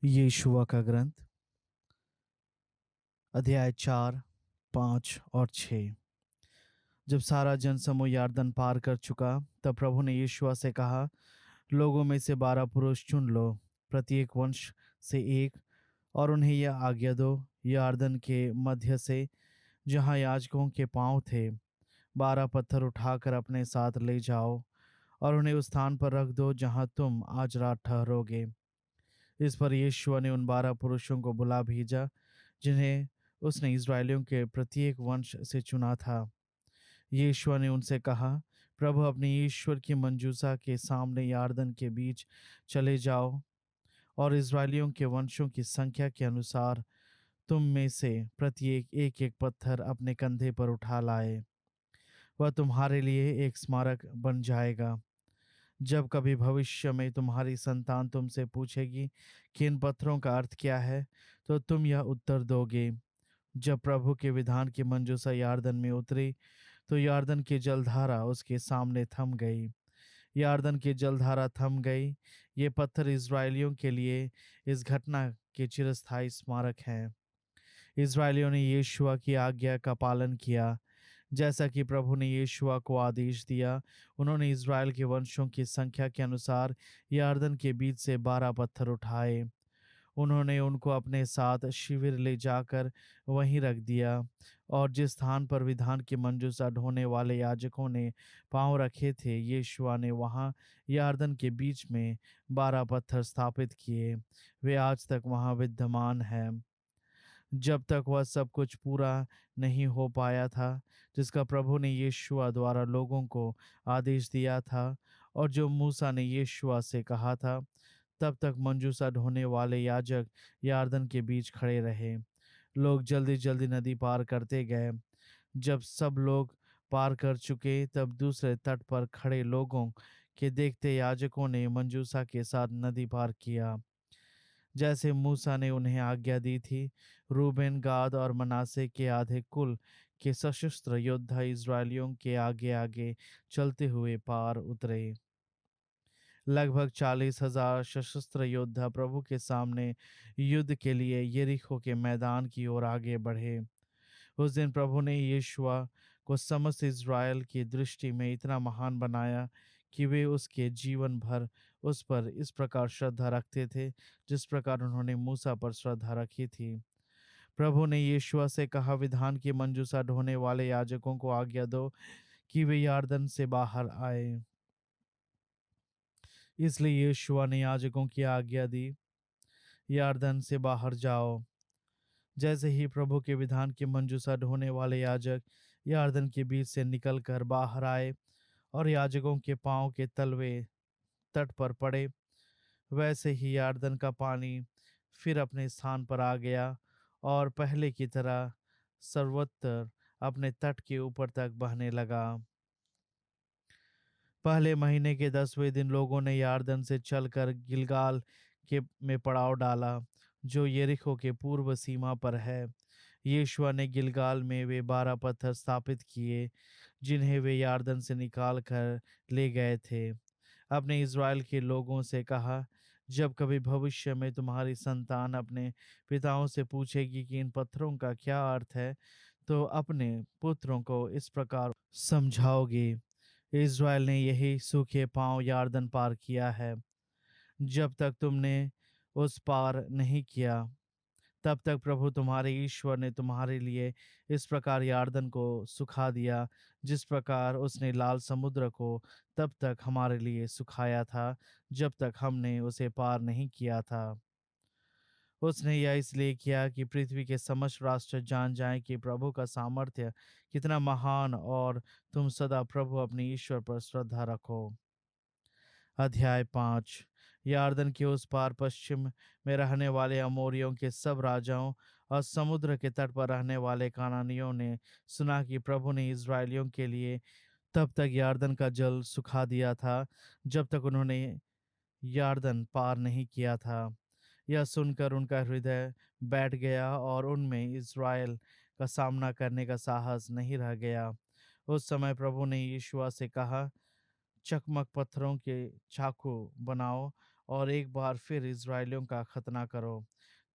यीशुआ का ग्रंथ अध्याय 4, 5 और 6। जब सारा जनसमूह यारदन पार कर चुका तब प्रभु ने यीशुआ से कहा, लोगों में से 12 पुरुष चुन लो, प्रत्येक वंश से एक, और उन्हें यह आज्ञा दो, यारदन के मध्य से जहाँ याजकों के पांव थे 12 पत्थर उठाकर अपने साथ ले जाओ और उन्हें उस स्थान पर रख दो जहाँ तुम आज रात ठहरोगे। इस पर यीशुआ ने उन 12 पुरुषों को बुला भेजा जिन्हें उसने इस्राएलियों के प्रत्येक वंश से चुना था। यीशुआ ने उनसे कहा, प्रभु अपने ईश्वर की मंजूसा के सामने यारदन के बीच चले जाओ और इस्राएलियों के वंशों की संख्या के अनुसार तुम में से प्रत्येक एक एक पत्थर अपने कंधे पर उठा लाए। वह तुम्हारे लिए एक स्मारक बन जाएगा। जब कभी भविष्य में तुम्हारी संतान तुमसे पूछेगी कि इन पत्थरों का अर्थ क्या है, तो तुम यह उत्तर दोगे। जब प्रभु के विधान की मंजूसा यारदन में उतरी तो यारदन की जलधारा उसके सामने थम गई। यारदन की जलधारा थम गई। ये पत्थर इस्राएलियों के लिए इस घटना के चिरस्थायी स्मारक हैं। इस्राएलियों ने यीशुआ की आज्ञा का पालन किया। जैसा कि प्रभु ने यीशुआ को आदेश दिया, उन्होंने इस्राएल के वंशों की संख्या के अनुसार यारदन के बीच से 12 पत्थर उठाए। उन्होंने उनको अपने साथ शिविर ले जाकर वहीं रख दिया और जिस स्थान पर विधान की मंजूसा ढोने वाले याजकों ने पांव रखे थे, यीशुआ ने वहां यारदन के बीच में 12 पत्थर स्थापित किए। वे आज तक वहां विद्यमान हैं। जब तक वह सब कुछ पूरा नहीं हो पाया था जिसका प्रभु ने यीशुआ द्वारा लोगों को आदेश दिया था और जो मूसा ने यीशुआ से कहा था, तब तक मंजूसा ढोने वाले याजक यारदन के बीच खड़े रहे। लोग जल्दी जल्दी नदी पार करते गए। जब सब लोग पार कर चुके तब दूसरे तट पर खड़े लोगों के देखते याजकों ने मंजूसा के साथ नदी पार किया जैसे मूसा ने उन्हें आज्ञा दी थी। रूबेन, गाद और मनासे के आधे कुल के सशस्त्र योद्धा इस्राएलियों के आगे आगे चलते हुए पार उतरे। लगभग 40,000 सशस्त्र योद्धा प्रभु के सामने युद्ध के लिए यरीहो के मैदान की ओर आगे बढ़े। उस दिन प्रभु ने यीशुआ को समस्त इज़राइल की दृष्टि में इतना महान बनाया कि वे उसके जीवन भर उस पर इस प्रकार श्रद्धा रखते थे जिस प्रकार उन्होंने मूसा पर श्रद्धा रखी थी। प्रभु ने यीशुआ से कहा, विधान की मंजूसा ढोने वाले याजकों को आज्ञा दो कि वे यारदन से बाहर आए। इसलिए यीशुआ ने याजकों की आज्ञा दी, यारदन से बाहर जाओ। जैसे ही प्रभु के विधान की मंजूसा ढोने वाले याजक यारदन के बीच से निकलकर बाहर आए और याजकों के पांव के तलवे तट पर पड़े, वैसे ही यारदन का पानी फिर अपने स्थान पर आ गया और पहले की तरह सर्वत्र अपने तट के ऊपर तक बहने लगा। पहले महीने के 10वें दिन लोगों ने यारदन से चलकर गिलगाल के में पड़ाव डाला, जो यरीहो के पूर्व सीमा पर है। यीशुआ ने गिलगाल में वे 12 पत्थर स्थापित किए जिन्हें वे यारदन से निकाल कर ले गए थे। अपने इज़राइल के लोगों से कहा, जब कभी भविष्य में तुम्हारी संतान अपने पिताओं से पूछेगी कि इन पत्थरों का क्या अर्थ है, तो अपने पुत्रों को इस प्रकार समझाओगे, इज़राइल ने यही सूखे पांव यारदन पार किया है। जब तक तुमने उस पार नहीं किया, तब तक प्रभु तुम्हारे ईश्वर ने तुम्हारे लिए इस प्रकार यारदन को सुखा दिया, जिस प्रकार उसने लाल समुद्र को तब तक हमारे लिए सुखाया था जब तक हमने उसे पार नहीं किया था। उसने यह इसलिए किया कि पृथ्वी के समस्त राष्ट्र जान जाएं कि प्रभु का सामर्थ्य कितना महान, और तुम सदा प्रभु अपने ईश्वर पर श्रद्धा रखो। अध्याय 5। यारदन के उस पार पश्चिम में रहने वाले अमोरियों के सब राजाओं और समुद्र के तट पर रहने वाले कानानियों ने सुना कि प्रभु ने इज़राइलियों के लिए तब तक यारदन का जल सुखा दिया था जब तक उन्होंने यारदन पार नहीं किया था। यह सुनकर उनका हृदय बैठ गया और उनमें इज़राइल का सामना करने का साहस नहीं रह गया। उस समय प्रभु ने यीशुआ से कहा, चकमक पत्थरों के चाकू बनाओ और एक बार फिर इज़राइलियों का खतना करो।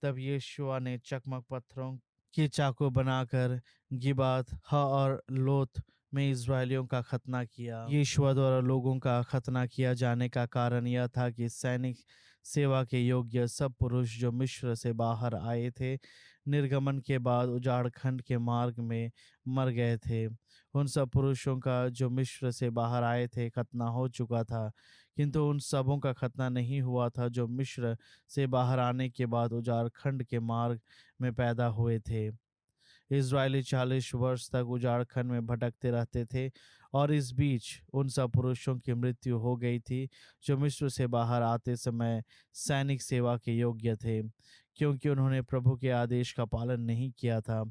तब यहोशू ने चकमक पत्थरों के चाकू बनाकर गिबात हा और लोथ में इज़राइलियों का खतना किया। यहोशू द्वारा लोगों का खतना किया जाने का कारण यह था कि सैनिक सेवा के योग्य सब पुरुष जो मिस्र से बाहर आए थे, निर्गमन के बाद उजाड़ खंड के मार्ग में मर गए थे। उन सब पुरुषों का जो मिस्र से बाहर आए थे खतना हो चुका था, किंतु उन सबों का खतना नहीं हुआ था जो मिस्र से बाहर आने के बाद उजाड़ खंड के मार्ग में पैदा हुए थे। इज़राइली 40 वर्ष तक उजाड़ खंड में भटकते रहते थे, और इस बीच उन सब पुरुषों की मृत्यु हो गई थी जो मिस्र से बाहर आते समय सैनिक सेवा के योग्य थे, क्योंकि उन्होंने प्रभु के आदेश का पालन नहीं किया था।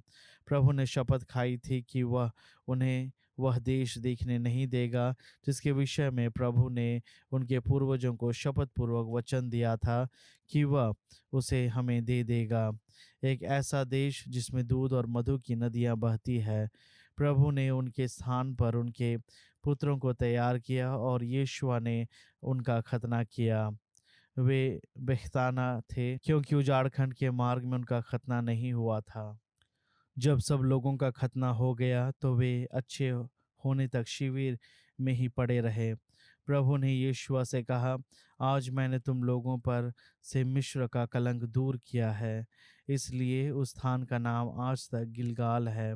प्रभु ने शपथ खाई थी कि वह उन्हें वह देश देखने नहीं देगा जिसके विषय में प्रभु ने उनके पूर्वजों को शपथ पूर्वक वचन दिया था कि वह उसे हमें दे देगा, एक ऐसा देश जिसमें दूध और मधु की नदियां बहती है। प्रभु ने उनके स्थान पर उनके पुत्रों को तैयार किया और यीशुआ ने उनका खतना किया। वे बेख्ताना थे क्योंकि उजाड़ खंड के मार्ग में उनका खतना नहीं हुआ था। जब सब लोगों का खतना हो गया तो वे अच्छे होने तक शिविर में ही पड़े रहे। प्रभु ने यीशुआ से कहा, आज मैंने तुम लोगों पर से मिस्र का कलंक दूर किया है, इसलिए उस स्थान का नाम आज तक गिलगाल है।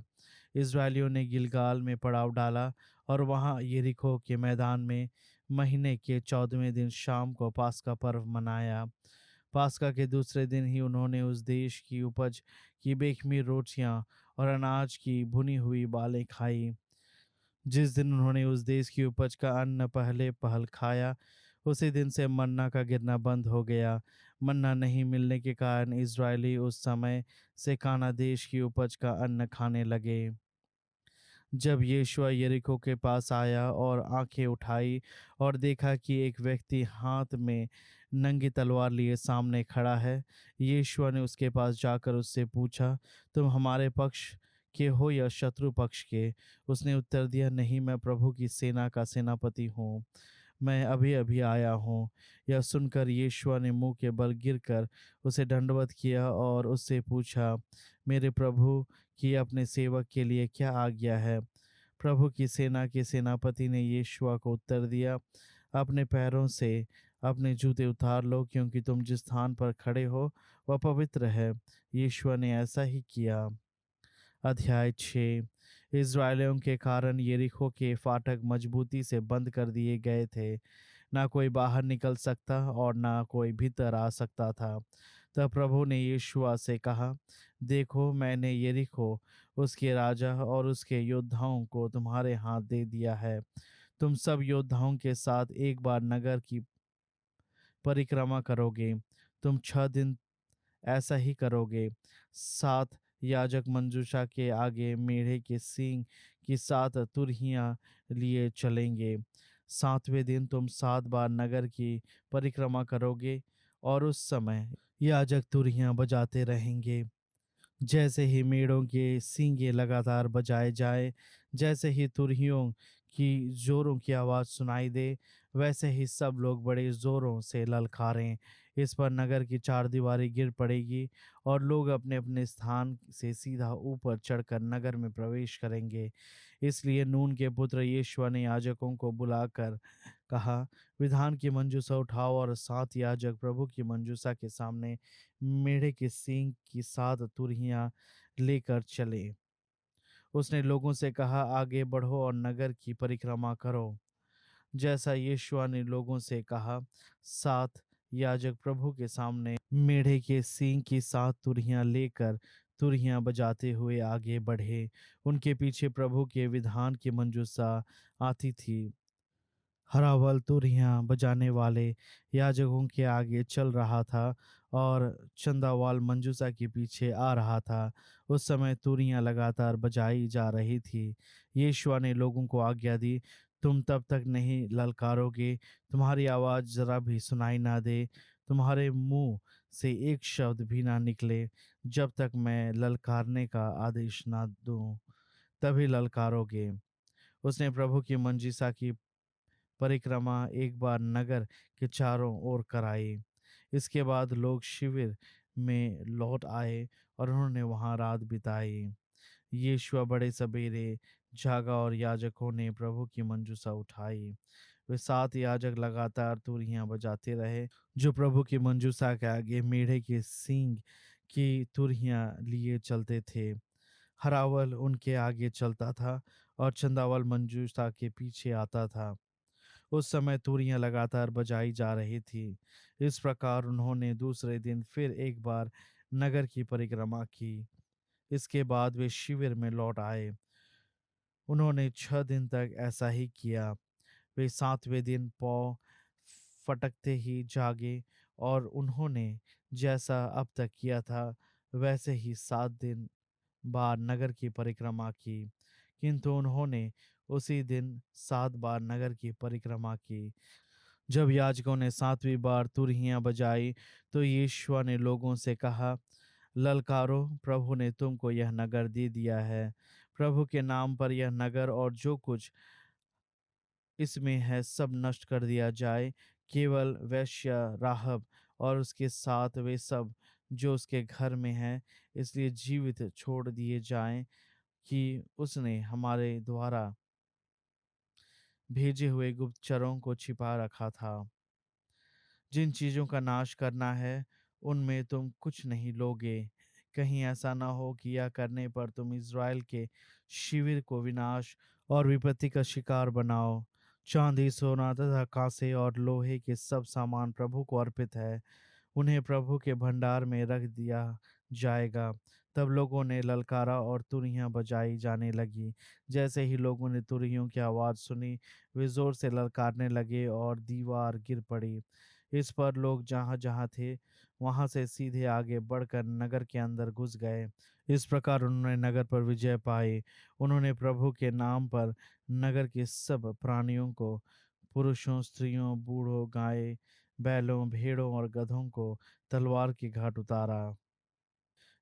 इज़राइलियों ने गिलगाल में पड़ाव डाला और वहां यरीहो के मैदान में महीने के 14वें दिन शाम को पास्का पर्व मनाया। पास्का के दूसरे दिन ही उन्होंने उस देश की उपज की बेखमीर रोटियां और अनाज की भुनी हुई बालें खाई। जिस दिन उन्होंने उस देश की उपज का अन्न पहले पहल खाया, उसी दिन से मन्ना का गिरना बंद हो गया। मन्ना नहीं मिलने के कारण इज़राइली उस समय से काना देश की उपज का अन्न खाने लगे। जब यीशु यरीहो के पास आया और आंखें उठाई और देखा कि एक व्यक्ति हाथ में नंगी तलवार लिए सामने खड़ा है, यीशु ने उसके पास जाकर उससे पूछा, तुम हमारे पक्ष के हो या शत्रु पक्ष के? उसने उत्तर दिया, नहीं, मैं प्रभु की सेना का सेनापति हूँ, मैं अभी अभी आया हूँ। यह सुनकर यीशु ने मुंह के बल गिरकर उसे दंडवत किया और उससे पूछा, मेरे प्रभु की अपने सेवक के लिए क्या आज्ञा है? प्रभु की सेना के सेनापति ने यीशुआ को उत्तर दिया, अपने पैरों से अपने जूते उतार लो, क्योंकि तुम जिस स्थान पर खड़े हो वह पवित्र है। यीशुआ ने ऐसा ही किया। अध्याय 6। इज़राइलियों के कारण यरीहो के फाटक मजबूती से बंद कर दिए गए थे। ना कोई बाहर निकल सकता और ना कोई भीतर आ सकता था। तब प्रभु ने यीशुआ से कहा, देखो, मैंने यरीहो, उसके राजा और उसके योद्धाओं को तुम्हारे हाथ दे दिया है। तुम सब योद्धाओं के साथ एक बार नगर की परिक्रमा करोगे। तुम 6 दिन ऐसा ही करोगे। 7 याजक मंजूषा के आगे मेढ़े के सींग की 7 तुरहियां लिए चलेंगे। 7वें दिन तुम 7 बार नगर की परिक्रमा करोगे, और उस समय याजक तुरहियां बजाते रहेंगे। जैसे ही मेढ़ों के सींगे लगातार बजाए जाए, जैसे ही तुरहियों की जोरों की आवाज़ सुनाई दे, वैसे ही सब लोग बड़े जोरों से ललकारें। इस पर नगर की चारदीवारी गिर पड़ेगी और लोग अपने अपने स्थान से सीधा ऊपर चढ़कर नगर में प्रवेश करेंगे। इसलिए नून के पुत्र यीशु ने याजकों को बुलाकर कहा, विधान की मंजूसा उठाओ और 7 याजक प्रभु की मंजूसा के सामने मेढ़े के सींग की 7 तुरहियां लेकर चले। उसने लोगों से कहा, आगे बढ़ो और नगर की परिक्रमा करो। जैसा यीशु ने लोगों से कहा, 7 याजक प्रभु के सामने मेढ़े के सींग की 7 तुरहियां लेकर तुरहियां बजाते हुए आगे बढ़े। उनके पीछे प्रभु के विधान की मंजूसा आती थी। हरावल तुरहियां बजाने वाले याजकों के आगे चल रहा था और चंदावाल मंजूसा के पीछे आ रहा था। उस समय तुरहियां लगातार बजाई जा रही थी। यीशु ने लोगों को आज्ञा दी, तुम तब तक नहीं ललकारोगे, तुम्हारी आवाज़ जरा भी सुनाई ना दे, तुम्हारे मुंह से एक शब्द भी ना निकले, जब तक मैं ललकारने का आदेश ना दूं, तभी ललकारोगे। उसने प्रभु की मंजीसा की परिक्रमा एक बार नगर के चारों ओर कराई। इसके बाद लोग शिविर में लौट आए और उन्होंने वहां रात बिताई। यीशु बड़े सवेरे जागा और याजकों ने प्रभु की मंजूसा उठाई। वे 7 याजक लगातार तुरहियां बजाते रहे, जो प्रभु की मंजूसा के आगे मेढ़े के सींग की तुरहियां लिए चलते थे। हरावल उनके आगे चलता था और चंदावल मंजूसा के पीछे आता था। उस समय तुरहियां लगातार बजाई जा रही थी। इस प्रकार उन्होंने दूसरे दिन फिर एक बार नगर की परिक्रमा की। इसके बाद वे शिविर में लौट आए। उन्होंने 6 दिन तक ऐसा ही किया। वे 7वें दिन पौ फटकते ही जागे और उन्होंने जैसा अब तक किया था वैसे ही 7 दिन बार नगर की परिक्रमा की। किंतु उन्होंने उसी दिन 7 बार नगर की परिक्रमा की। जब याजकों ने 7वीं बार तुरहियां बजाई तो यीशु ने लोगों से कहा, ललकारो, प्रभु ने तुमको यह नगर दे दिया है। प्रभु के नाम पर यह नगर और जो कुछ इसमें है सब नष्ट कर दिया जाए। केवल वेश्या राहब और उसके साथ वे सब जो उसके घर में हैं इसलिए जीवित छोड़ दिए जाएं कि उसने हमारे द्वारा भेजे हुए गुप्तचरों को छिपा रखा था। जिन चीज़ों का नाश करना है उनमें तुम कुछ नहीं लोगे। कहीं ऐसा ना हो कि यह करने पर तुम इज़राइल के शिविर को विनाश और विपत्ति का शिकार बनाओ। चांदी, सोना तथा कांसे और लोहे के सब सामान प्रभु को अर्पित है। उन्हें प्रभु के भंडार में रख दिया जाएगा। तब लोगों ने ललकारा और तुरहियां बजाई जाने लगी। जैसे ही लोगों ने तुरहियों की आवाज़ सुनी वे जोर से ललकारने लगे और दीवार गिर पड़ी। इस पर लोग जहाँ जहाँ थे वहां से सीधे आगे बढ़कर नगर के अंदर घुस गए। इस प्रकार उन्होंने नगर पर विजय पाई। उन्होंने प्रभु के नाम पर नगर के सब प्राणियों को, पुरुषों, स्त्रियों, बूढ़ों, गाय, बैलों, भेड़ों और गधों को तलवार की घाट उतारा।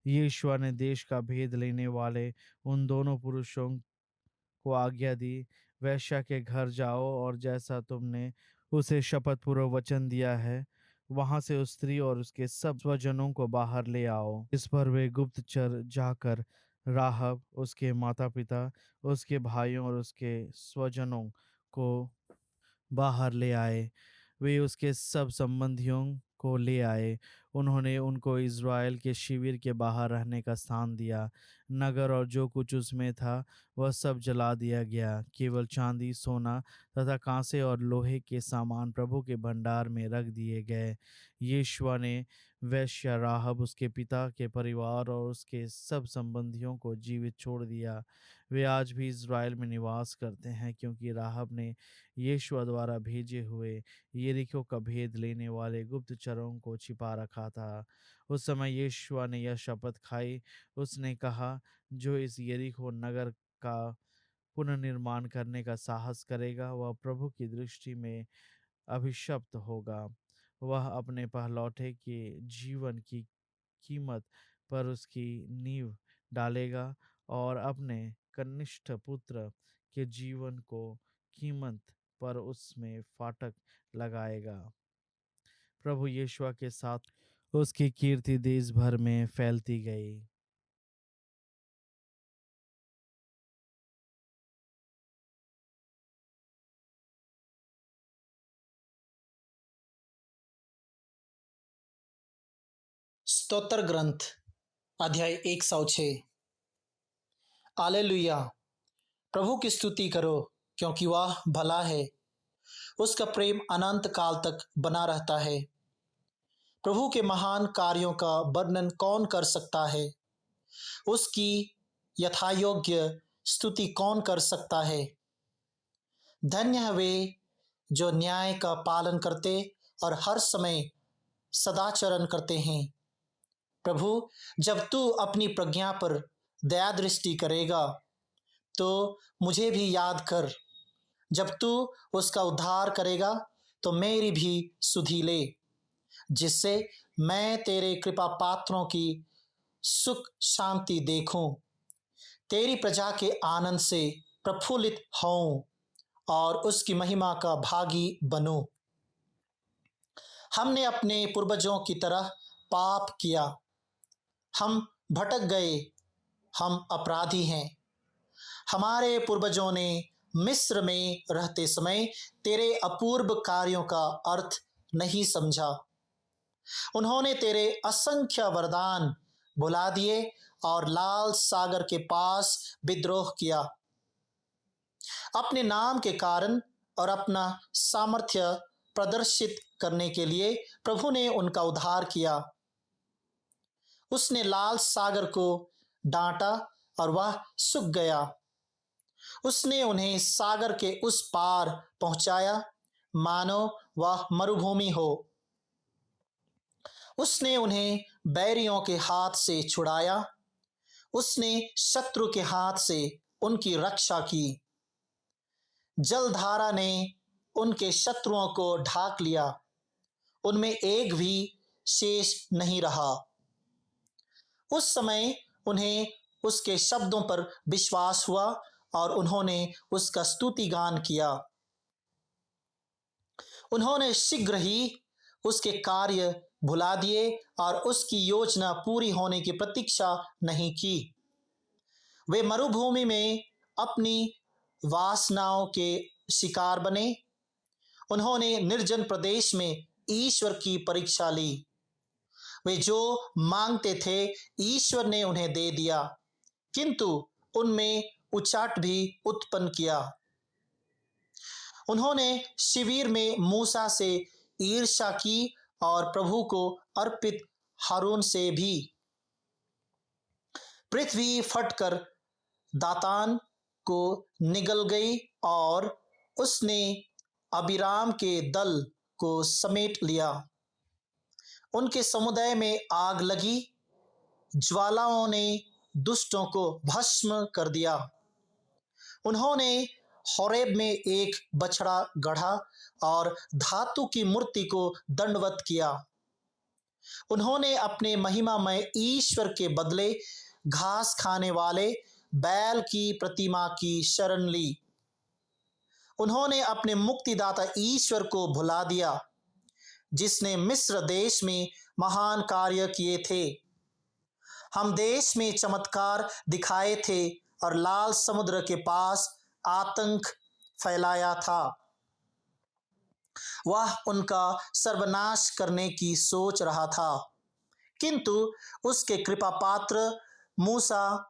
यीशु ने देश का भेद लेने वाले उन दोनों पुरुषों को आज्ञा दी, वैश्या के घर जाओ और जैसा तुमने उसे शपथ पूर्वक वचन दिया है वहां से उस स्त्री और उसके सब स्वजनों को बाहर ले आओ। इस पर वे गुप्तचर जाकर राहब, उसके माता पिता, उसके भाइयों और उसके स्वजनों को बाहर ले आए। वे उसके सब संबंधियों को ले आए। उन्होंने उनको इज़राइल के शिविर के बाहर रहने का स्थान दिया। नगर और जो कुछ उसमें था वह सब जला दिया गया। केवल चांदी, सोना तथा कांसे और लोहे के सामान प्रभु के भंडार में रख दिए गए। यीशु ने वैश्या राहब, उसके पिता के परिवार और उसके सब संबंधियों को जीवित छोड़ दिया। वे आज भी इज़राइल में निवास करते हैं क्योंकि राहब ने यीशु द्वारा भेजे हुए यरीहो का भेद लेने वाले गुप्तचरों को छिपा रखा था। उस समय यीशु ने यह शपथ खाई। उसने कहा, जो इस यरीहो नगर का पुनर्निर्माण करने का साहस करेगा वह प्रभु की दृष्टि में अभिशप्त होगा। वह अपने पहलौठे के जीवन की कीमत पर उसकी नींव डालेगा और अपने कनिष्ठ पुत्र के जीवन को कीमत पर उसमें फाटक लगाएगा। प्रभु यीशु के साथ उसकी कीर्ति देश भर में फैलती गई। स्तोत्र ग्रंथ अध्याय 106। हालेलुया। प्रभु की स्तुति करो क्योंकि वह भला है, उसका प्रेम अनंत काल तक बना रहता है। प्रभु के महान कार्यों का वर्णन कौन कर सकता है? उसकी यथायोग्य स्तुति कौन कर सकता है? धन्य है वे जो न्याय का पालन करते और हर समय सदाचरण करते हैं। प्रभु, जब तू अपनी प्रज्ञा पर दया दृष्टि करेगा तो मुझे भी याद कर। जब तू उसका उद्धार करेगा तो मेरी भी सुधि ले, जिससे मैं तेरे कृपा पात्रों की सुख शांति देखूं, तेरी प्रजा के आनंद से प्रफुल्लित होऊं और उसकी महिमा का भागी बनो। हमने अपने पूर्वजों की तरह पाप किया, हम भटक गए, हम अपराधी हैं। हमारे पूर्वजों ने मिस्र में रहते समय तेरे अपूर्व कार्यों का अर्थ नहीं समझा। उन्होंने तेरे असंख्य वरदान भुला दिए और लाल सागर के पास विद्रोह किया। अपने नाम के कारण और अपना सामर्थ्य प्रदर्शित करने के लिए प्रभु ने उनका उद्धार किया। उसने लाल सागर को डांटा और वह सूख गया। उसने उन्हें सागर के उस पार पहुंचाया, मानो वह मरुभूमि हो। उसने उन्हें बैरियों के हाथ से छुड़ाया। उसने शत्रु के हाथ से उनकी रक्षा की। जलधारा ने उनके शत्रुओं को ढाक लिया, उनमें एक भी शेष नहीं रहा। उस समय उन्हें उसके शब्दों पर विश्वास हुआ और उन्होंने उसका स्तुति गान किया। उन्होंने शीघ्र ही उसके कार्य भुला दिए और उसकी योजना पूरी होने की प्रतीक्षा नहीं की। वे मरुभूमि में अपनी वासनाओं के शिकार बने। उन्होंने निर्जन प्रदेश में ईश्वर की परीक्षा ली। वे जो मांगते थे ईश्वर ने उन्हें दे दिया, किंतु उनमें उचाट भी उत्पन्न किया। उन्होंने शिविर में मूसा से ईर्ष्या की और प्रभु को अर्पित हारून से भी। पृथ्वी फटकर दातान को निगल गई और उसने अबीराम के दल को समेट लिया। उनके समुदाय में आग लगी, ज्वालाओं ने दुष्टों को भस्म कर दिया। उन्होंने होरेब में एक बछड़ा गढ़ा और धातु की मूर्ति को दंडवत किया। उन्होंने अपने महिमामय ईश्वर के बदले घास खाने वाले बैल की प्रतिमा की शरण ली। उन्होंने अपने मुक्तिदाता ईश्वर को भुला दिया, जिसने मिस्र देश में महान कार्य किए थे। हम देश में चमत्कार दिखाए थे और लाल समुद्र के पास आतंक फैलाया था। वह उनका सर्वनाश करने की सोच रहा था, किंतु उसके कृपा पात्र मूसा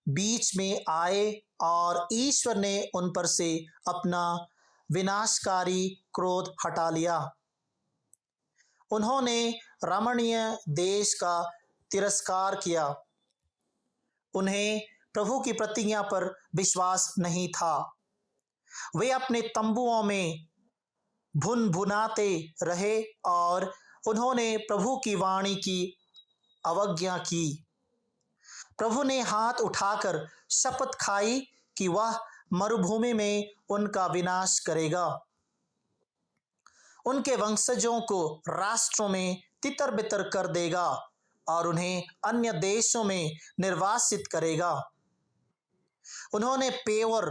बीच में आए और ईश्वर ने उन पर से अपना विनाशकारी क्रोध हटा लिया। उन्होंने रमणीय देश का तिरस्कार किया। उन्हें प्रभु की प्रतिज्ञा पर विश्वास नहीं था। वे अपने तंबुओं में भुनभुनाते रहे और उन्होंने प्रभु की वाणी की अवज्ञा की। प्रभु ने हाथ उठाकर शपथ खाई कि वह मरुभूमि में उनका विनाश करेगा। उनके वंशजों को राष्ट्रों में तितर-बितर कर देगा और उन्हें अन्य देशों में निर्वासित करेगा। उन्होंने पेवर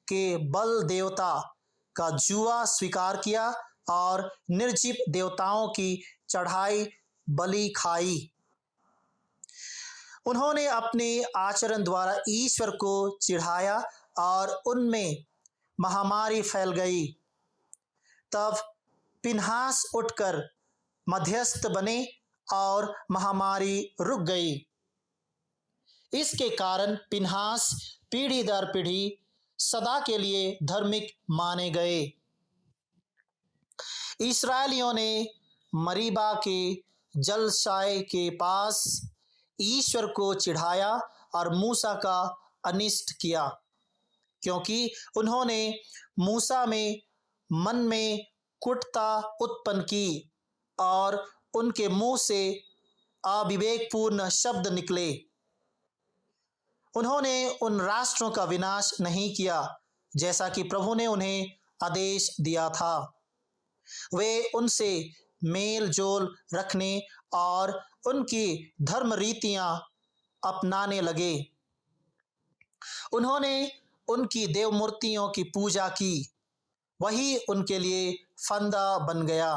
के बल देवता का जुआ स्वीकार किया और निर्जीव देवताओं की चढ़ाई बलि खाई। उन्होंने अपने आचरण द्वारा ईश्वर को चिढ़ाया और उनमें महामारी फैल गई। तब पिनहास उठकर मध्यस्थ बने और महामारी रुक गई। इसके कारण पिनहास पीढ़ी दर पीढ़ी सदा के लिए धार्मिक माने गए। इस्राएलियों ने मरीबा के जलशाय के पास ईश्वर को चिढ़ाया और मूसा का अनिष्ट किया, क्योंकि उन्होंने मूसा में मन में कुटता उत्पन्न की और उनके मुंह से अविवेकपूर्ण शब्द निकले। उन्होंने उन राष्ट्रों का विनाश नहीं किया जैसा कि प्रभु ने उन्हें आदेश दिया था। वे उनसे मेल जोल रखने और उनकी धर्म रीतियां अपनाने लगे। उन्होंने उनकी देव मूर्तियों की पूजा की वही उनके लिए फंदा बन गया।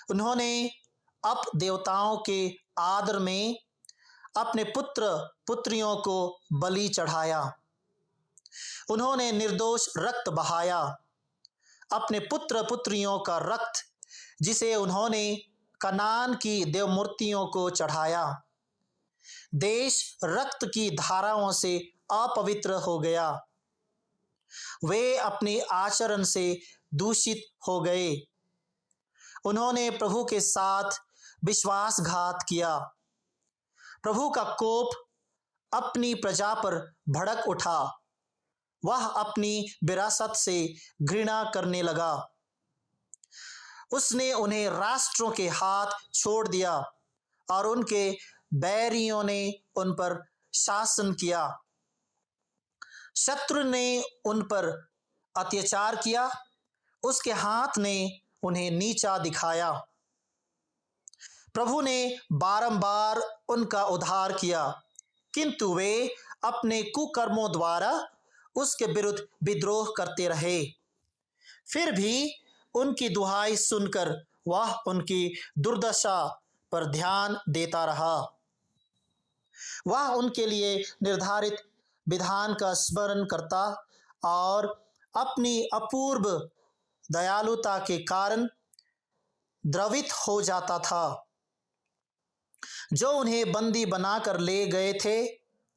उन्होंने अप देवताओं के आदर में अपने पुत्र पुत्रियों को बलि चढ़ाया। उन्होंने निर्दोष रक्त बहाया, अपने पुत्र पुत्रियों का रक्त, जिसे उन्होंने कनान की देवमूर्तियों को चढ़ाया। देश रक्त की धाराओं से अपवित्र हो गया। वे अपने आचरण से दूषित हो गए। उन्होंने प्रभु के साथ विश्वासघात किया। प्रभु का कोप अपनी प्रजा पर भड़क उठा। वह अपनी विरासत से घृणा करने लगा। उसने उन्हें राष्ट्रों के हाथ छोड़ दिया और उनके बैरियों ने उन पर शासन किया। शत्रु ने उन पर अत्याचार किया, उसके हाथ ने उन्हें नीचा दिखाया। प्रभु ने बारंबार उनका उद्धार किया, किंतु वे अपने कुकर्मों द्वारा उसके विरुद्ध विद्रोह करते रहे। फिर भी उनकी दुहाई सुनकर वह उनकी दुर्दशा पर ध्यान देता रहा। वह उनके लिए निर्धारित विधान का स्मरण करता और अपनी अपूर्व दयालुता के कारण द्रवित हो जाता था। जो उन्हें बंदी बनाकर ले गए थे,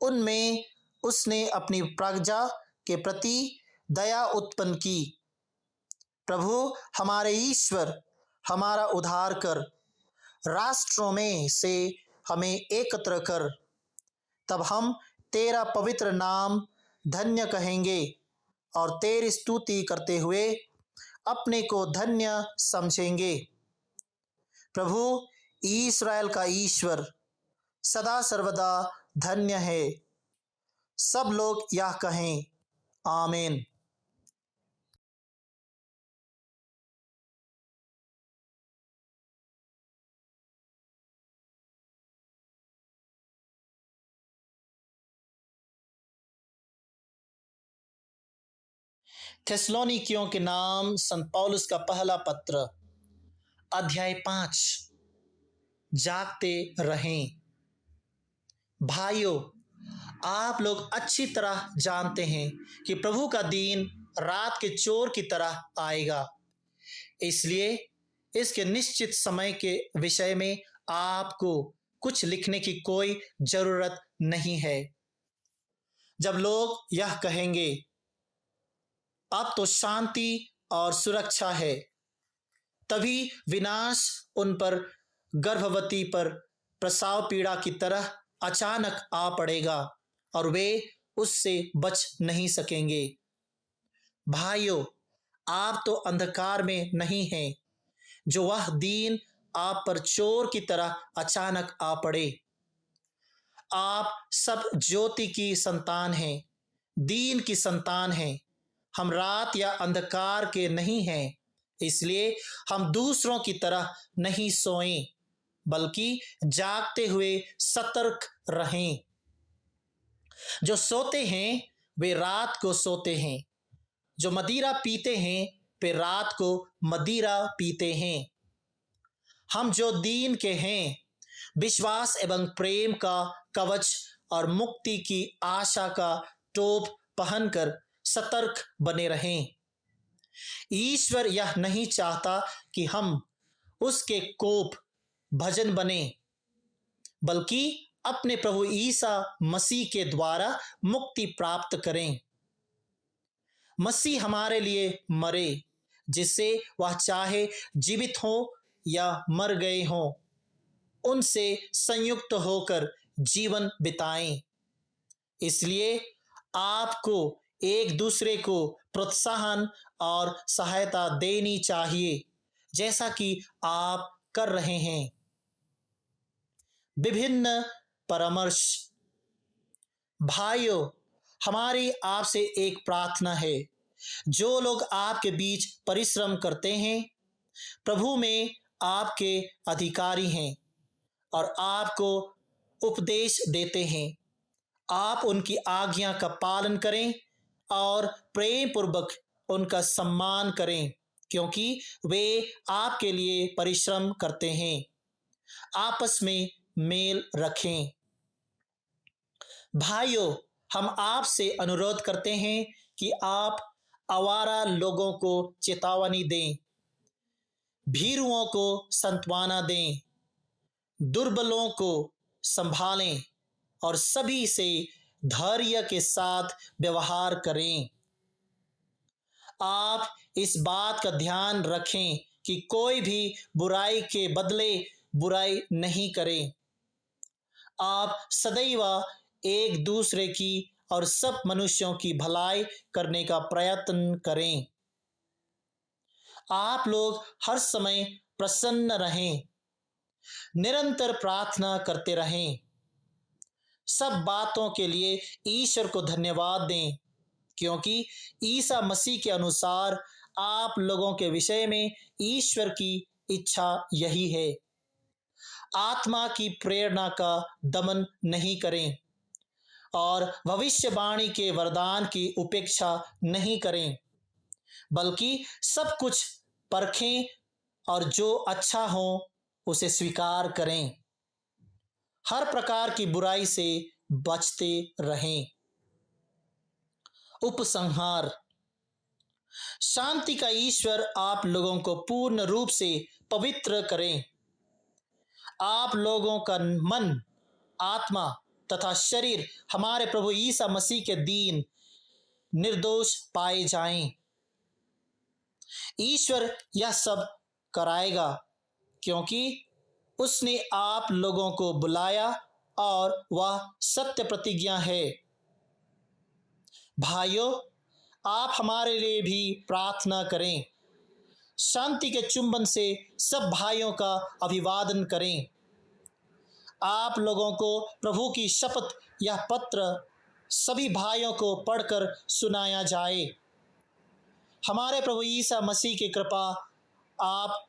उनमें उसने अपनी प्रजा के प्रति दया उत्पन्न की। प्रभु हमारे ईश्वर, हमारा उद्धार कर, राष्ट्रों में से हमें एकत्र कर, तब हम तेरा पवित्र नाम धन्य कहेंगे और तेरी स्तुति करते हुए अपने को धन्य समझेंगे। प्रभु इस्राएल का ईश्वर सदा सर्वदा धन्य है। सब लोग यह कहें, आमीन। थेसलोनिकियों के नाम संत पौलुस का पहला पत्र, अध्याय 5। जागते रहें। भाइयों, आप लोग अच्छी तरह जानते हैं कि प्रभु का दिन रात के चोर की तरह आएगा। इसलिए इसके निश्चित समय के विषय में आपको कुछ लिखने की कोई जरूरत नहीं है। जब लोग यह कहेंगे, अब तो शांति और सुरक्षा है, तभी विनाश उन पर गर्भवती पर प्रसव पीड़ा की तरह अचानक आ पड़ेगा और वे उससे बच नहीं सकेंगे। भाइयों, आप तो अंधकार में नहीं हैं, जो वह दिन आप पर चोर की तरह अचानक आ पड़े। आप सब ज्योति की संतान हैं, दीन की संतान हैं। हम रात या अंधकार के नहीं हैं, इसलिए हम दूसरों की तरह नहीं सोएं, बल्कि जागते हुए सतर्क रहें। जो सोते हैं वे रात को सोते हैं, जो मदिरा पीते हैं वे रात को मदिरा पीते हैं। हम जो दीन के हैं, विश्वास एवं प्रेम का कवच और मुक्ति की आशा का टोप पहनकर सतर्क बने रहें। ईश्वर यह नहीं चाहता कि हम उसके कोप भजन बने, बल्कि अपने प्रभु ईसा मसीह के द्वारा मुक्ति प्राप्त करें। मसीह हमारे लिए मरे, जिससे वह चाहे जीवित हो या मर गए हों, उनसे संयुक्त होकर जीवन बिताएं। इसलिए आपको एक दूसरे को प्रोत्साहन और सहायता देनी चाहिए, जैसा कि आप कर रहे हैं। विभिन्न परामर्श। भाइयों, हमारी आपसे एक प्रार्थना है। जो लोग आपके बीच परिश्रम करते हैं, प्रभु में आपके अधिकारी हैं और आपको उपदेश देते हैं, आप उनकी आज्ञा का पालन करें और प्रेम पूर्वक उनका सम्मान करें, क्योंकि वे आपके लिए परिश्रम करते हैं। आपस में मेल रखें। भाइयों, हम आपसे अनुरोध करते हैं कि आप आवारा लोगों को चेतावनी दें, भीरुओं को सांत्वना दें, दुर्बलों को संभालें और सभी से धैर्य के साथ व्यवहार करें। आप इस बात का ध्यान रखें कि कोई भी बुराई के बदले बुराई नहीं करे। आप सदैव एक दूसरे की और सब मनुष्यों की भलाई करने का प्रयत्न करें। आप लोग हर समय प्रसन्न रहें, निरंतर प्रार्थना करते रहें। सब बातों के लिए ईश्वर को धन्यवाद दें, क्योंकि ईसा मसीह के अनुसार आप लोगों के विषय में ईश्वर की इच्छा यही है। आत्मा की प्रेरणा का दमन नहीं करें और भविष्यवाणी के वरदान की उपेक्षा नहीं करें, बल्कि सब कुछ परखें और जो अच्छा हो उसे स्वीकार करें। हर प्रकार की बुराई से बचते रहें। उपसंहार। शांति का ईश्वर आप लोगों को पूर्ण रूप से पवित्र करें। आप लोगों का मन, आत्मा तथा शरीर हमारे प्रभु ईसा मसीह के दीन निर्दोष पाए जाएं। ईश्वर यह सब कराएगा, क्योंकि उसने आप लोगों को बुलाया और वह सत्य प्रतिज्ञा है। भाइयों, आप हमारे लिए भी प्रार्थना करें। शांति के चुंबन से सब भाइयों का अभिवादन करें। आप लोगों को प्रभु की शपथ यह पत्र सभी भाइयों को पढ़कर सुनाया जाए। हमारे प्रभु ईसा मसीह की कृपा आप